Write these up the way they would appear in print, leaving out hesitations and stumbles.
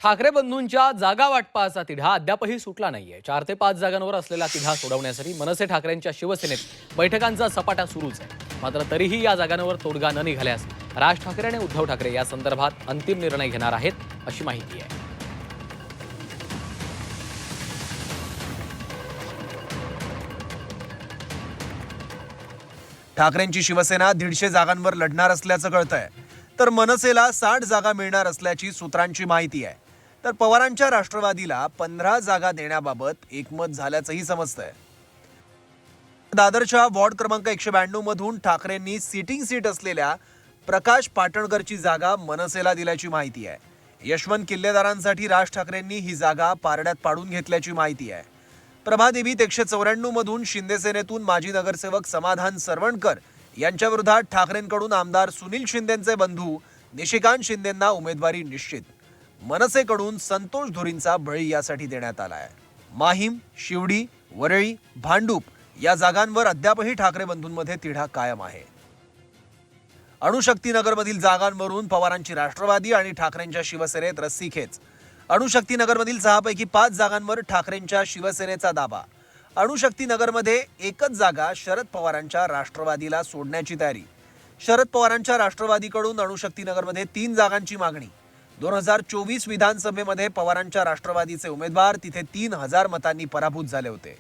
ठाकरे बंधूंच्या जागा वाटपाचा तिढा अद्यापही सुटला नाहीये। 4 ते 5 जागांवर असलेला तिढा सोडवण्यासाठी मनसे ठाकरेंच्या शिवसेनेत बैठकांचा सपाटा सुरूच आहे। मात्र तरीही या जागांवर तोडगा न निघाल्यास राज ठाकरे आणि उद्धव ठाकरे या संदर्भात अंतिम निर्णय घेणार आहेत अशी माहिती आहे। ठाकरेंची शिवसेना 150 जागांवर लढणार असल्याचं कळतंय, तर मनसेला 60 जागा मिळणार असल्याची सूत्रांची माहिती आहे। तर पवारांच्या राष्ट्रवादीला 15 जागा देण्याबाबत एकमत झाल्याचंही समजतंय। दादरच्या वॉर्ड क्रमांक 192 मधून ठाकरेंनी सिटिंग सीट असलेल्या प्रकाश पाटणकरची जागा मनसेला दिल्याची माहिती आहे। यशवंत किल्लेदारांसाठी राज ठाकरेंनी ही जागा पारड्यात पाडून घेतल्याची माहिती आहे। प्रभादेवीत 194 मधून शिंदेसेनेतून माजी नगरसेवक समाधान सरवणकर यांच्या विरोधात ठाकरेंकडून आमदार सुनील शिंदेंचे बंधू निशिकांत शिंदेंना उमेदवारी निश्चित। मनसेकडून संतोष धुरींचा बळी यासाठी देण्यात आला आहे। माहीम, शिवडी, वरळी, भांडूप या जागांवर अद्यापही ठाकरे बंधूंमध्ये तिढा कायम आहे। अणुशक्तीनगरमधील जागांवरून पवारांची राष्ट्रवादी आणि ठाकरेंच्या शिवसेनेत रस्सीखेच। अणुशक्तीनगरमधील 6 पैकी 5 जागांवर ठाकरेंच्या शिवसेनेचा दावा। अणुशक्तीनगरमध्ये एकच जागा शरद पवारांच्या राष्ट्रवादीला सोडण्याची तयारी। शरद पवारांच्या राष्ट्रवादीकडून अणुशक्तीनगरमध्ये 3 जागांची मागणी। 2024 विधानसभेमध्ये पवारांच्या राष्ट्रवादीचे उमेदवार तिथे 3000 मतांनी पराभूत झाले होते।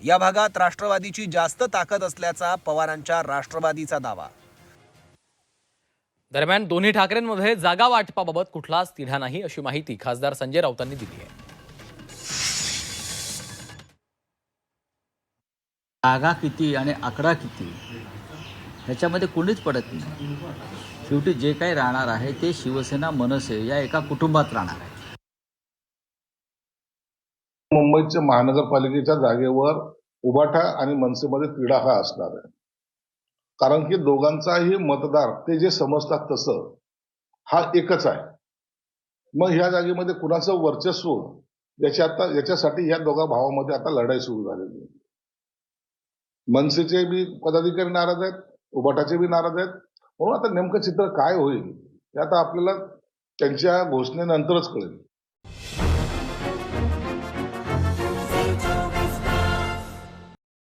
या भागात राष्ट्रवादीची जास्त ताकद असल्याचा पवारांच्या राष्ट्रवादीचा दावा। दरम्यान दोन्ही ठाकरेंमध्ये जागा वाटपाबाबत कुठलाच तिढा नाही अशी माहिती खासदार संजय राऊतांनी दिली आहे। जागा किती आणि आकडा किती ह्याच्यामध्ये कोणीच पडत नाही। शेवटी जे काही राहणार आहे ते शिवसेना मनसे या एका कुटुंबात राहणार आहे। मुंबईच्या महानगरपालिकेच्या जागेवर उबाटा आणि मनसेमध्ये तिढा हा असणार आहे, कारण की दोघांचाही मतदार ते जे समजतात तसं हा एकच आहे। मग ह्या जागेमध्ये कुणाचं वर्चस्व याच्यासाठी ह्या दोघा भावामध्ये आता लढाई सुरू झालेली आहे। मनसेचे बी पदाधिकारी नाराज आहेत, उबाटाचे बी नाराज आहेत। म्हणून आता नेमकं चित्र काय होईल हे आता आपल्याला त्यांच्या घोषणेनंतरच कळेल।